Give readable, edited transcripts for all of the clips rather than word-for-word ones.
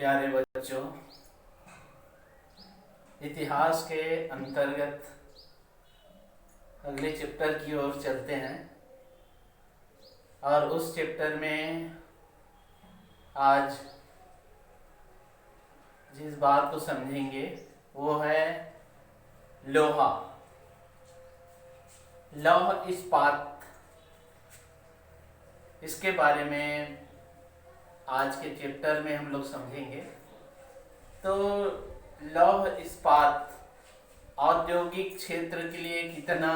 प्यारे बच्चों, इतिहास के अंतर्गत अगले चैप्टर की ओर चलते हैं और उस चैप्टर में आज जिस बात को समझेंगे वो है लोहा, लौह इस्पात। इसके बारे में आज के चैप्टर में हम लोग समझेंगे। तो लौह इस्पात औद्योगिक क्षेत्र के लिए कितना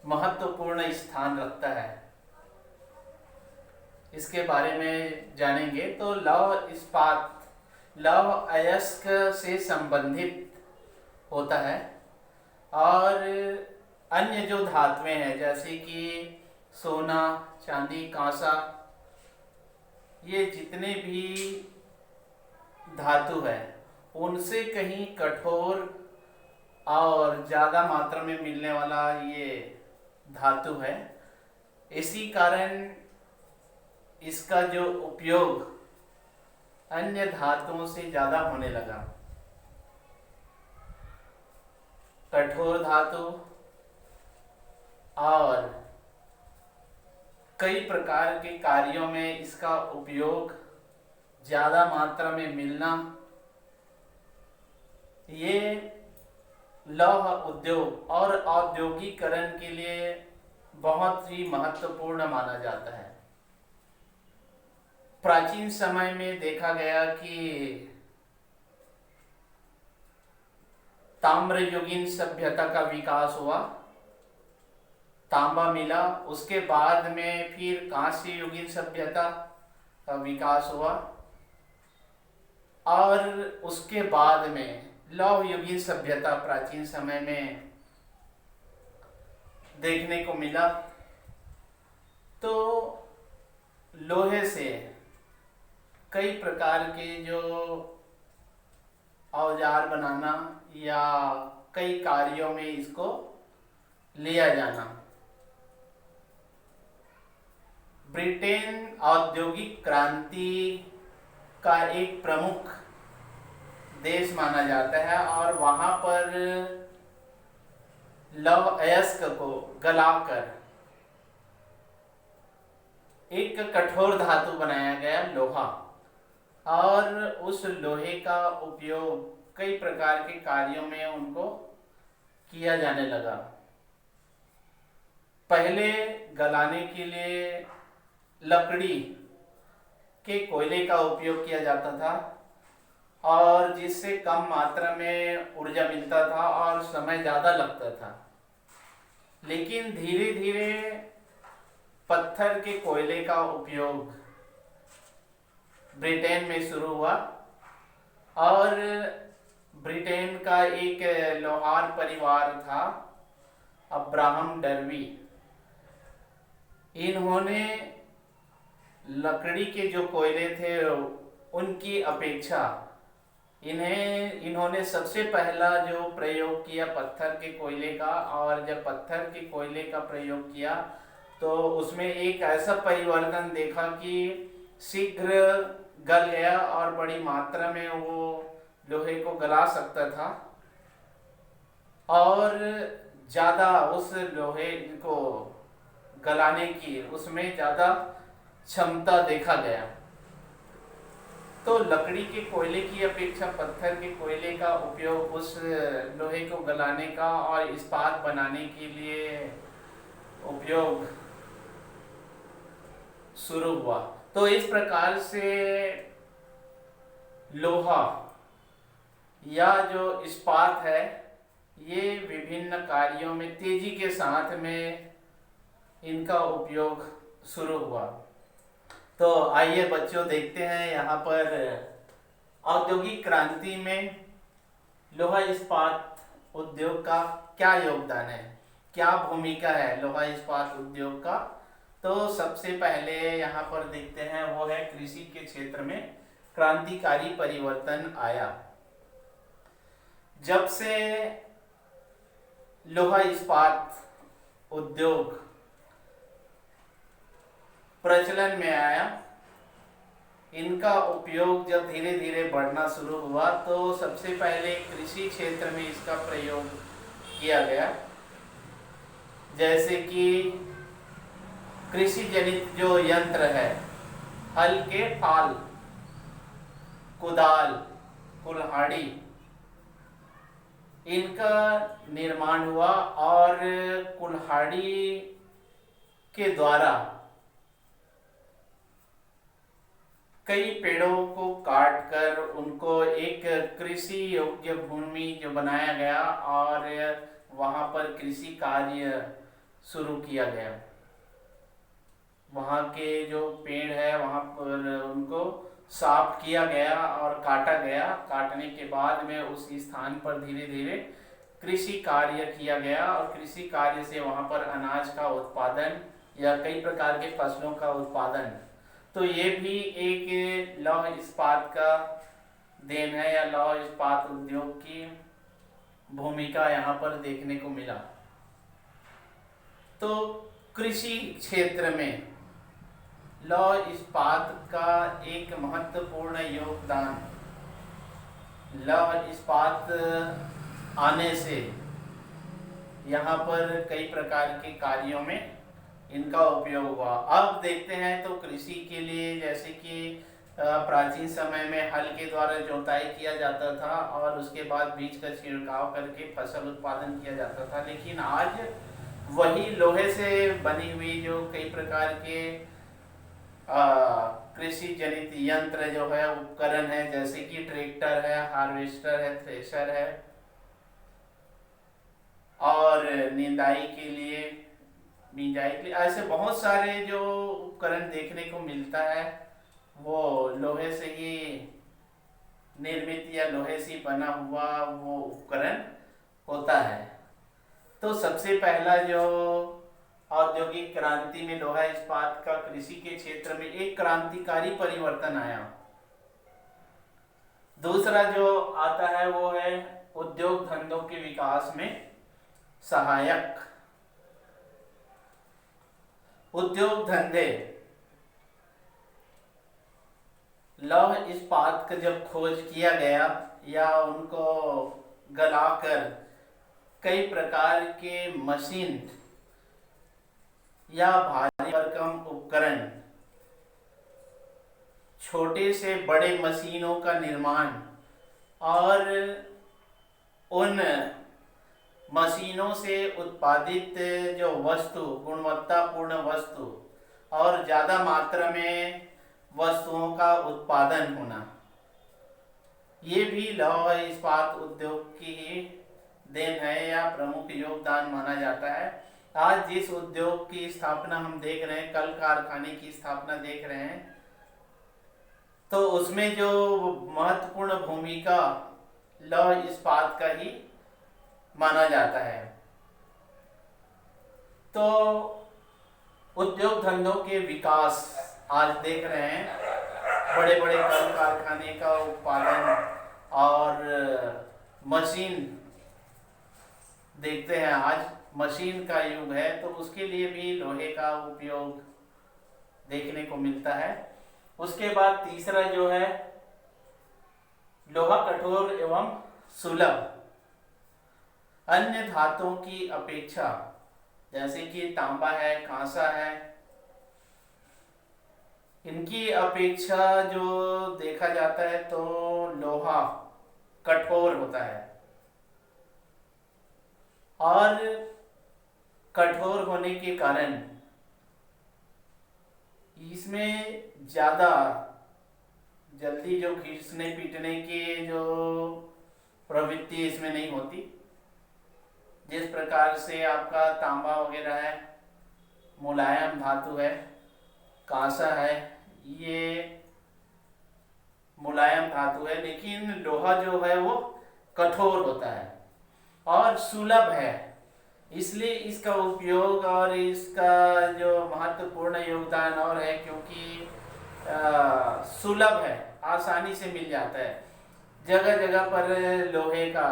महत्वपूर्ण स्थान रखता है, इसके बारे में जानेंगे। तो लौह इस्पात लौह अयस्क से संबंधित होता है और अन्य जो धातुएं हैं जैसे कि सोना, चांदी, कांसा, ये जितने भी धातु है उनसे कहीं कठोर और ज़्यादा मात्रा में मिलने वाला ये धातु है। इसी कारण इसका जो उपयोग अन्य धातुओं से ज़्यादा होने लगा। कठोर धातु और कई प्रकार के कार्यों में इसका उपयोग ज़्यादा मात्रा में मिलना, ये लौह उद्योग और औद्योगिकरण के लिए बहुत ही महत्वपूर्ण माना जाता है। प्राचीन समय में देखा गया कि ताम्रयुगीन सभ्यता का विकास हुआ, तांबा मिला, उसके बाद में फिर कांस्य युगीन सभ्यता का विकास हुआ और उसके बाद में लौह युगीन सभ्यता प्राचीन समय में देखने को मिला। तो लोहे से कई प्रकार के जो औजार बनाना या कई कार्यों में इसको लिया जाना। ब्रिटेन औद्योगिक क्रांति का एक प्रमुख देश माना जाता है और वहाँ पर लौह अयस्क को गलाकर एक कठोर धातु बनाया गया, लोहा, और उस लोहे का उपयोग कई प्रकार के कार्यों में उनको किया जाने लगा। पहले गलाने के लिए लकड़ी के कोयले का उपयोग किया जाता था और जिससे कम मात्रा में ऊर्जा मिलता था और समय ज़्यादा लगता था। लेकिन धीरे धीरे पत्थर के कोयले का उपयोग ब्रिटेन में शुरू हुआ और ब्रिटेन का एक लोहार परिवार था, अब्राहम डर्बी। इन्होंने लकड़ी के जो कोयले थे उनकी अपेक्षा इन्होंने सबसे पहला जो प्रयोग किया पत्थर के कोयले का, और जब पत्थर के कोयले का प्रयोग किया तो उसमें एक ऐसा परिवर्तन देखा कि शीघ्र गल गया और बड़ी मात्रा में वो लोहे को गला सकता था और ज़्यादा उस लोहे को गलाने की उसमें ज़्यादा क्षमता देखा गया। तो लकड़ी के कोयले की अपेक्षा पत्थर के कोयले का उपयोग उस लोहे को गलाने का और इस्पात बनाने के लिए उपयोग शुरू हुआ। तो इस प्रकार से लोहा या जो इस्पात है ये विभिन्न कार्यों में तेजी के साथ में इनका उपयोग शुरू हुआ। तो आइए बच्चों देखते हैं यहाँ पर औद्योगिक क्रांति में लोहा इस्पात उद्योग का क्या योगदान है, क्या भूमिका है लोहा इस्पात उद्योग का। तो सबसे पहले यहाँ पर देखते हैं वो है कृषि के क्षेत्र में क्रांतिकारी परिवर्तन आया। जब से लोहा इस्पात उद्योग प्रचलन में आया इनका उपयोग जब धीरे धीरे बढ़ना शुरू हुआ तो सबसे पहले कृषि क्षेत्र में इसका प्रयोग किया गया। जैसे कि कृषि जनित जो यंत्र है, हल के फाल, कुदाल, कुल्हाड़ी, इनका निर्माण हुआ और कुल्हाड़ी के द्वारा कई पेड़ों को काटकर उनको एक कृषि योग्य भूमि जो बनाया गया और वहां पर कृषि कार्य शुरू किया गया। वहाँ के जो पेड़ है वहाँ पर उनको साफ किया गया और काटा गया। काटने के बाद में उस स्थान पर धीरे धीरे कृषि कार्य किया गया और कृषि कार्य से वहाँ पर अनाज का उत्पादन या कई प्रकार के फसलों का उत्पादन। तो ये भी एक लौह इस्पात का देन है या लौह इस्पात उद्योग की भूमिका यहाँ पर देखने को मिला। तो कृषि क्षेत्र में लौह इस्पात का एक महत्वपूर्ण योगदान, लौह इस्पात आने से यहाँ पर कई प्रकार के कार्यों में इनका उपयोग हुआ। अब देखते हैं तो कृषि के लिए जैसे कि प्राचीन समय में हल के द्वारा जोताई किया जाता था और उसके बाद बीज का छिड़काव करके फसल उत्पादन किया जाता था, लेकिन आज वही लोहे से बनी हुई जो कई प्रकार के कृषि जनित यंत्र जो है, उपकरण है, जैसे कि ट्रैक्टर है, हार्वेस्टर है, थ्रेशर है और निंदाई के लिए, बिजाई के लिए, ऐसे बहुत सारे जो उपकरण देखने को मिलता है वो लोहे से ही निर्मित या लोहे से बना हुआ वो उपकरण होता है। तो सबसे पहला जो औद्योगिक क्रांति में लोहा इस्पात का कृषि के क्षेत्र में एक क्रांतिकारी परिवर्तन आया। दूसरा जो आता है वो है उद्योग धंधों के विकास में सहायक। उद्योग धंधे लौह इस्पात का जब खोज किया गया या उनको गलाकर कई प्रकार के मशीन या भारी भरकम उपकरण, छोटे से बड़े मशीनों का निर्माण और उन मशीनों से उत्पादित जो वस्तु, गुणवत्तापूर्ण वस्तु और ज़्यादा मात्रा में वस्तुओं का उत्पादन होना, ये भी लौह इस्पात उद्योग की ही देन है या प्रमुख योगदान माना जाता है। आज जिस उद्योग की स्थापना हम देख रहे हैं, कल कारखाने की स्थापना देख रहे हैं, तो उसमें जो महत्वपूर्ण भूमिका लौह इस्पात का ही माना जाता है। तो उद्योग धंधों के विकास आज देख रहे हैं, बड़े बड़े कल कारखाने का उत्पादन और मशीन देखते हैं। आज मशीन का युग है तो उसके लिए भी लोहे का उपयोग देखने को मिलता है। उसके बाद तीसरा जो है लोहा कठोर एवं सुलभ। अन्य धातुओं की अपेक्षा जैसे कि तांबा है, कांसा है, इनकी अपेक्षा जो देखा जाता है तो लोहा कठोर होता है और कठोर होने के कारण इसमें ज़्यादा जल्दी जो घिसने पीटने की जो प्रवृत्ति इसमें नहीं होती। जिस प्रकार से आपका तांबा वगैरह है, मुलायम धातु है, कांसा है, ये मुलायम धातु है, लेकिन लोहा जो है वो कठोर होता है और सुलभ है। इसलिए इसका उपयोग और इसका जो महत्वपूर्ण योगदान और है क्योंकि सुलभ है, आसानी से मिल जाता है। जगह जगह पर लोहे का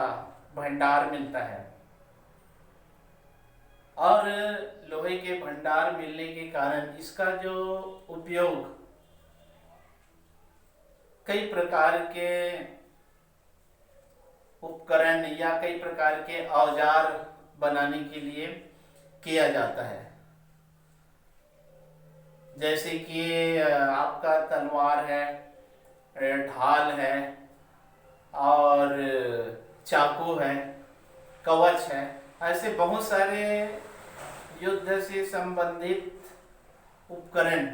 भंडार मिलता है और लोहे के भंडार मिलने के कारण इसका जो उपयोग कई प्रकार के उपकरण या कई प्रकार के औजार बनाने के लिए किया जाता है। जैसे कि आपका तलवार है, ढाल है और चाकू है, कवच है, ऐसे बहुत सारे युद्ध से संबंधित उपकरण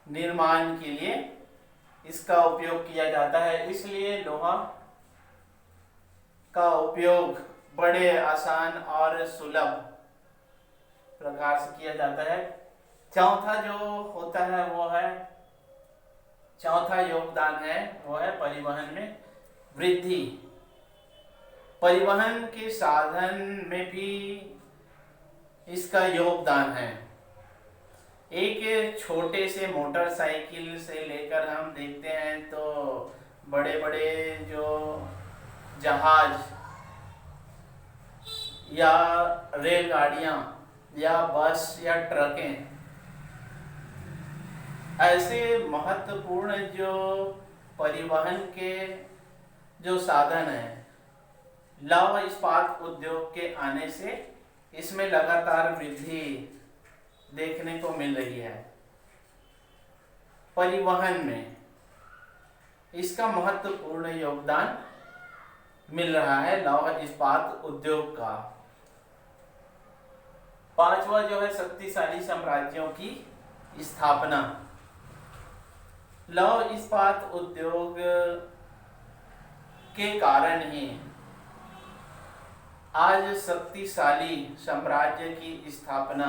निर्माण के लिए इसका उपयोग किया जाता है। इसलिए लोहा का उपयोग बड़े आसान और सुलभ प्रकार से किया जाता है। चौथा जो होता है वो है, चौथा योगदान है वो है परिवहन में वृद्धि। परिवहन के साधन में भी इसका योगदान है। एक छोटे से मोटरसाइकिल से लेकर हम देखते हैं तो बड़े बड़े जो जहाज या रेलगाड़ियां या बस या ट्रकें, ऐसे महत्वपूर्ण जो परिवहन के जो साधन हैं, लौह इस्पात उद्योग के आने से इसमें लगातार वृद्धि देखने को मिल रही है। परिवहन में इसका महत्वपूर्ण योगदान मिल रहा है लौह इस्पात उद्योग का। पांचवा जो है शक्तिशाली साम्राज्यों की स्थापना। लौह इस्पात उद्योग के कारण ही आज शक्तिशाली साम्राज्य की स्थापना,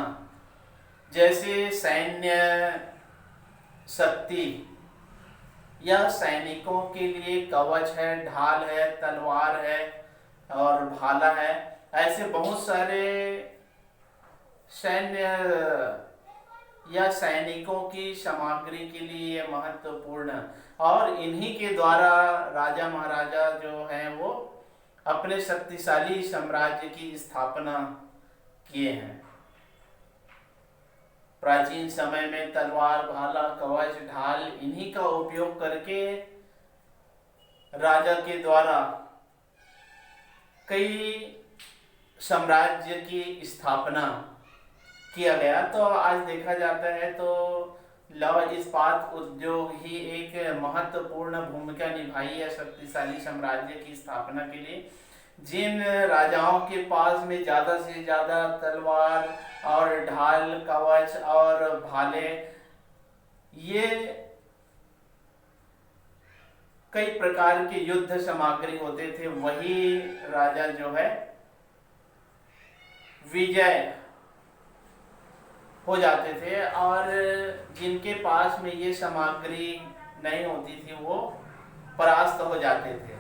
जैसे सैन्य शक्ति या सैनिकों के लिए कवच है, ढाल है, तलवार है और भाला है, ऐसे बहुत सारे सैन्य या सैनिकों की सामग्री के लिए महत्वपूर्ण, और इन्हीं के द्वारा राजा महाराजा जो हैं वो अपने शक्तिशाली साम्राज्य की स्थापना किए हैं। प्राचीन समय में तलवार, भाला, कवच, ढाल, इन्हीं का उपयोग करके राजा के द्वारा कई साम्राज्य की स्थापना किया गया। तो आज देखा जाता है तो लौह इस्पात उद्योग ही एक महत्वपूर्ण भूमिका निभाई है शक्तिशाली साम्राज्य की स्थापना के लिए। जिन राजाओं के पास में ज़्यादा से ज़्यादा तलवार और ढाल, कवच और भाले, ये कई प्रकार के युद्ध सामग्री होते थे, वही राजा जो है विजय हो जाते थे, और जिनके पास में ये सामग्री नहीं होती थी वो परास्त हो जाते थे।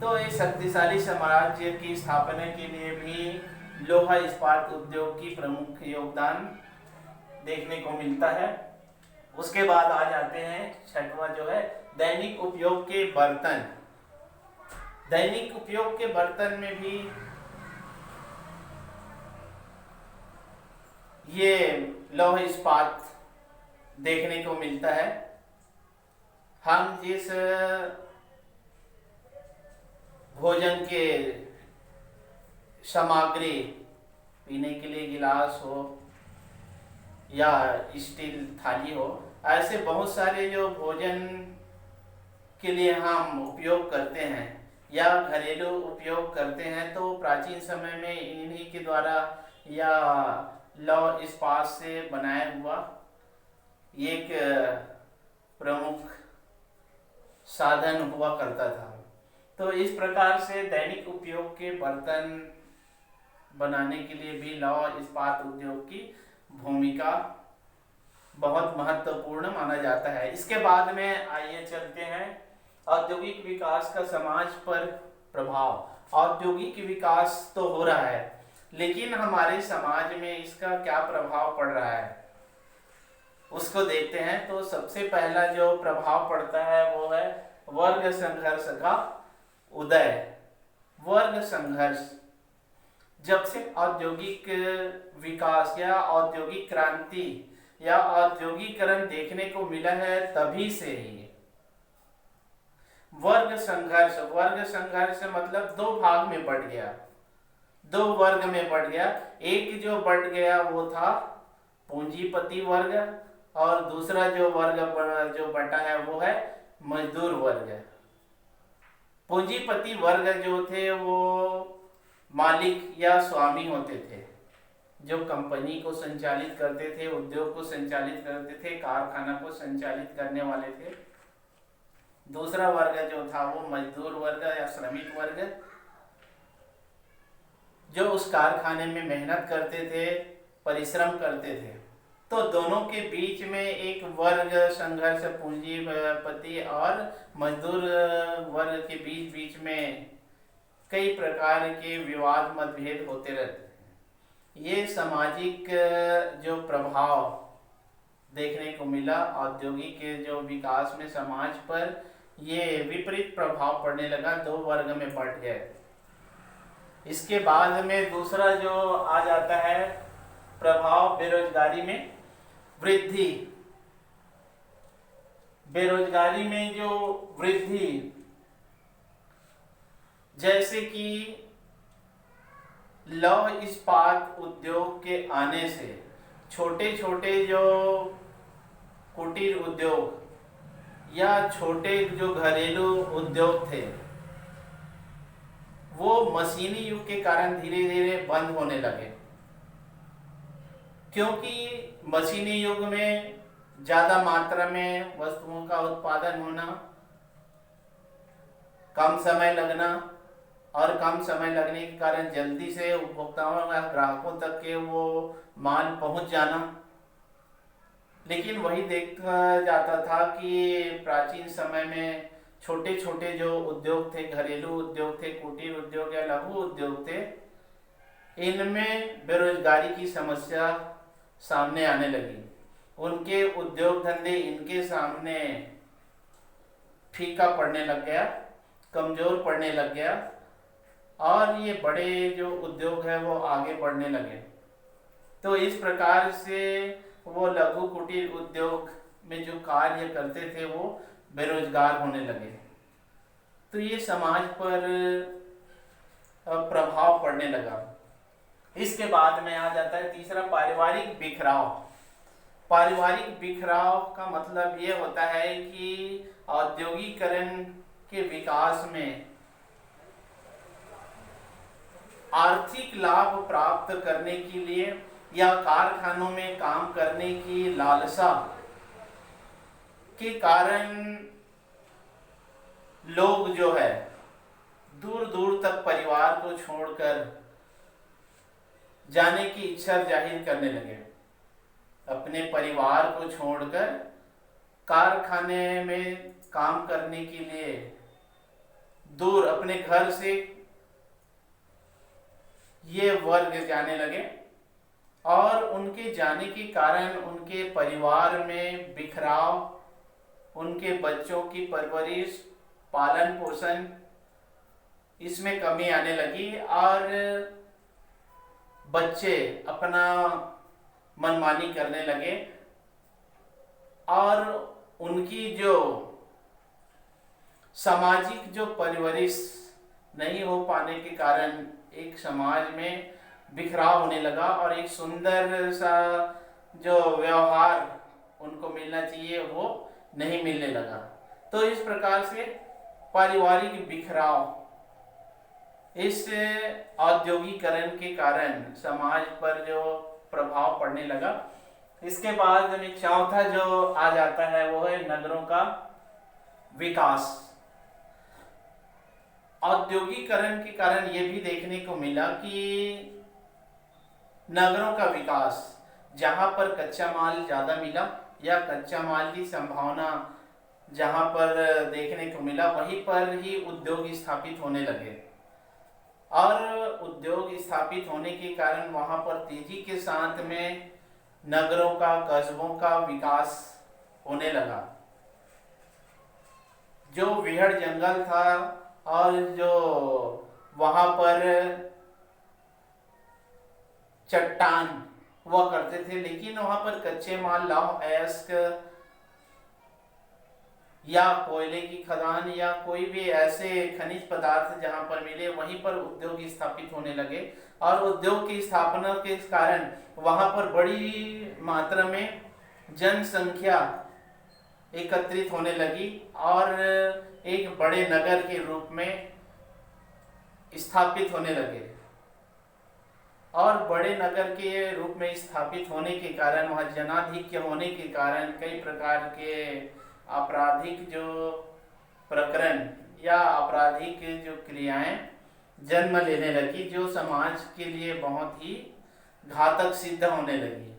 तो इस शक्तिशाली साम्राज्य की स्थापना के लिए भी लोहा इस्पात उद्योग की प्रमुख योगदान देखने को मिलता है। उसके बाद आ जाते हैं छठवां जो है दैनिक उपयोग के बर्तन। दैनिक उपयोग के बर्तन में भी ये लौह इस्पात देखने को मिलता है। हम जिस भोजन के सामग्री, पीने के लिए गिलास हो या स्टील थाली हो, ऐसे बहुत सारे जो भोजन के लिए हम उपयोग करते हैं या घरेलू उपयोग करते हैं, तो प्राचीन समय में इन्हीं के द्वारा या लौह इस्पात से बनाया हुआ एक प्रमुख साधन हुआ करता था। तो इस प्रकार से दैनिक उपयोग के बर्तन बनाने के लिए भी लौह इस्पात उद्योग की भूमिका बहुत महत्वपूर्ण माना जाता है। इसके बाद में आइए चलते हैं औद्योगिक विकास का समाज पर प्रभाव। औद्योगिक विकास तो हो रहा है, लेकिन हमारे समाज में इसका क्या प्रभाव पड़ रहा है उसको देखते हैं। तो सबसे पहला जो प्रभाव पड़ता है वो है वर्ग संघर्ष का उदय। वर्ग संघर्ष, जब से औद्योगिक विकास या औद्योगिक क्रांति या औद्योगिकरण देखने को मिला है तभी से ही। वर्ग संघर्ष मतलब दो भाग में बढ़ गया, दो वर्ग में बढ़ गया। एक जो बढ़ गया वो था पूंजीपति वर्ग, और दूसरा जो वर्ग जो बटा है वो है मजदूर वर्ग। पूंजीपति वर्ग जो थे वो मालिक या स्वामी होते थे, जो कंपनी को संचालित करते थे, उद्योग को संचालित करते थे, कारखाना को संचालित करने वाले थे। दूसरा वर्ग जो था वो मजदूर वर्ग या श्रमिक वर्ग, जो उस कारखाने में मेहनत करते थे, परिश्रम करते थे। तो दोनों के बीच में एक वर्ग संघर्ष, पूंजीपति और मजदूर वर्ग के बीच में कई प्रकार के विवाद मतभेद होते रहते हैं। ये सामाजिक जो प्रभाव देखने को मिला औद्योगिक के जो विकास में समाज पर, ये विपरीत प्रभाव पड़ने लगा, दो वर्ग में बढ़ गए। इसके बाद में दूसरा जो आ जाता है प्रभाव बेरोजगारी में वृद्धि। बेरोजगारी में जो वृद्धि, जैसे कि लौह इस्पात उद्योग के आने से छोटे छोटे जो कुटीर उद्योग या छोटे जो घरेलू उद्योग थे वो मशीनी युग के कारण धीरे धीरे बंद होने लगे, क्योंकि मशीनी युग में ज्यादा मात्रा में वस्तुओं का उत्पादन होना, कम समय लगना, और कम समय लगने के कारण जल्दी से उपभोक्ताओं या ग्राहकों तक के वो माल पहुंच जाना। लेकिन वही देखा जाता था कि प्राचीन समय में छोटे छोटे जो उद्योग थे, घरेलू उद्योग थे, कुटीर उद्योग या लघु उद्योग थे, इनमें बेरोजगारी की समस्या सामने आने लगी। उनके उद्योग धंधे इनके सामने फीका पड़ने लग गया, कमजोर पड़ने लग गया, और ये बड़े जो उद्योग है वो आगे बढ़ने लगे। तो इस प्रकार से वो लघु कुटीर उद्योग में जो कार्य करते थे वो बेरोजगार होने लगे। तो ये समाज पर प्रभाव पड़ने लगा। इसके बाद में आ जाता है तीसरा पारिवारिक बिखराव। पारिवारिक बिखराव का मतलब ये होता है कि औद्योगिकरण के विकास में आर्थिक लाभ प्राप्त करने के लिए या कारखानों में काम करने की लालसा के कारण लोग जो है दूर दूर तक परिवार को छोड़कर जाने की इच्छा जाहिर करने लगे। अपने परिवार को छोड़कर कारखाने में काम करने के लिए दूर अपने घर से ये वर्ग जाने लगे, और उनके जाने के कारण उनके परिवार में बिखराव, उनके बच्चों की परवरिश, पालन पोषण, इसमें कमी आने लगी, और बच्चे अपना मनमानी करने लगे, और उनकी जो सामाजिक जो परवरिश नहीं हो पाने के कारण एक समाज में बिखराव होने लगा, और एक सुंदर सा जो व्यवहार उनको मिलना चाहिए वो नहीं मिलने लगा। तो इस प्रकार से पारिवारिक बिखराव इस औद्योगिकरण के कारण समाज पर जो प्रभाव पड़ने लगा। इसके बाद में चौथा जो आ जाता है वो है नगरों का विकास। औद्योगिकरण के कारण ये भी देखने को मिला कि नगरों का विकास, जहां पर कच्चा माल ज्यादा मिला या कच्चा माल की संभावना जहां पर देखने को मिला, वहीं पर ही उद्योग स्थापित होने लगे, और उद्योग स्थापित होने के कारण वहां पर तेजी के साथ में नगरों का, कस्बों का विकास होने लगा। जो विहड़ जंगल था और जो वहां पर चट्टान हुआ करते थे, लेकिन वहां पर कच्चे माल, लौह अयस्क या कोयले की खदान या कोई भी ऐसे खनिज पदार्थ जहां पर मिले, वहीं पर उद्योग स्थापित होने लगे। और उद्योग की स्थापना के कारण वहां पर बड़ी मात्रा में जनसंख्या एकत्रित होने लगी और एक बड़े नगर के रूप में स्थापित होने लगे। और बड़े नगर के रूप में स्थापित होने के कारण, वहाँ जनाधिक्य होने के कारण कई प्रकार के आपराधिक जो प्रकरण या आपराधिक जो क्रियाएं जन्म लेने लगी, जो समाज के लिए बहुत ही घातक सिद्ध होने लगी।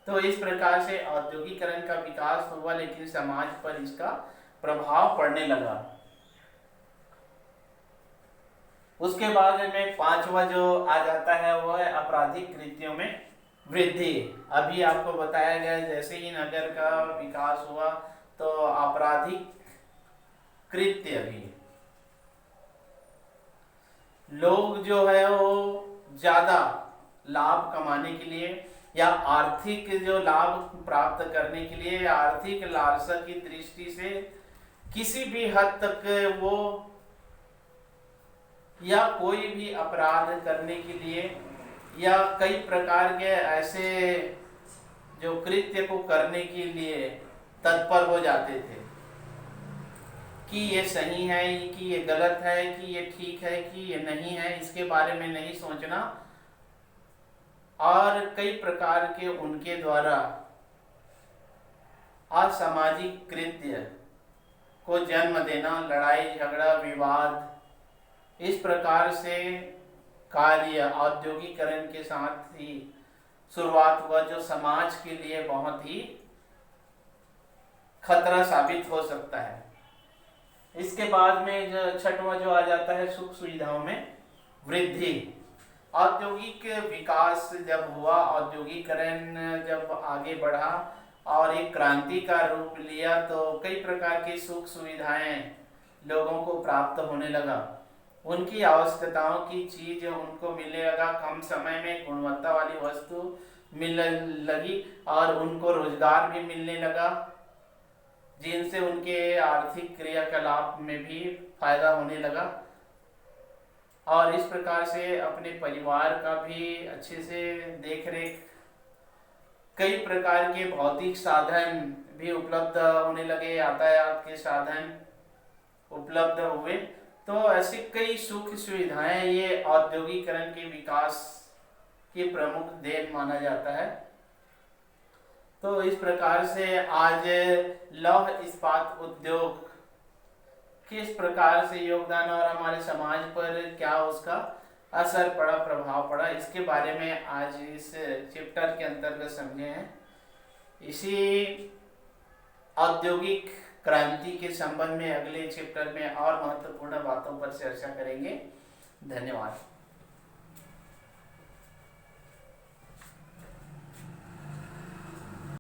तो इस प्रकार से औद्योगिकरण का विकास हुआ, लेकिन समाज पर इसका प्रभाव पड़ने लगा। उसके बाद में पांचवा जो आ जाता है वो है आपराधिक कृत्यों में वृद्धि। अभी आपको बताया गया, जैसे ही नगर का विकास हुआ तो आपराधिक कृत्य भी, लोग जो है वो ज्यादा लाभ कमाने के लिए या आर्थिक जो लाभ प्राप्त करने के लिए, आर्थिक लालसा की दृष्टि से किसी भी हद तक वो या कोई भी अपराध करने के लिए या कई प्रकार के ऐसे जो कृत्य को करने के लिए तत्पर हो जाते थे कि ये सही है कि ये गलत है, कि ये ठीक है कि ये नहीं है, इसके बारे में नहीं सोचना। और कई प्रकार के उनके द्वारा असामाजिक कृत्य को जन्म देना, लड़ाई झगड़ा विवाद, इस प्रकार से कार्य औद्योगिकरण के साथ ही शुरुआत हुआ, जो समाज के लिए बहुत ही खतरा साबित हो सकता है। इसके बाद में जो छठवां जो आ जाता है सुख सुविधाओं में वृद्धि। औद्योगिक विकास जब हुआ, औद्योगिकरण जब आगे बढ़ा और एक क्रांति का रूप लिया, तो कई प्रकार की सुख सुविधाएं लोगों को प्राप्त होने लगा। उनकी आवश्यकताओं की चीज उनको मिलने लगा, कम समय में गुणवत्ता वाली वस्तु मिलने लगी और उनको रोजगार भी मिलने लगा, जिनसे उनके आर्थिक क्रियाकलाप में भी फायदा होने लगा। और इस प्रकार से अपने परिवार का भी अच्छे से देख रेख, कई प्रकार के भौतिक साधन भी उपलब्ध होने लगे, यातायात के साधन उपलब्ध हुए। तो ऐसी कई सुख सुविधाएं ये औद्योगिकरण के विकास की प्रमुख देन माना जाता है। तो इस प्रकार से आज लौह इस्पात उद्योग किस प्रकार से योगदान और हमारे समाज पर क्या उसका असर पड़ा, प्रभाव पड़ा, इसके बारे में आज इस चैप्टर के अंतर्गत समझे हैं। इसी औद्योगिक क्रांति के संबंध में अगले चैप्टर में और महत्वपूर्ण बातों पर चर्चा करेंगे। धन्यवाद।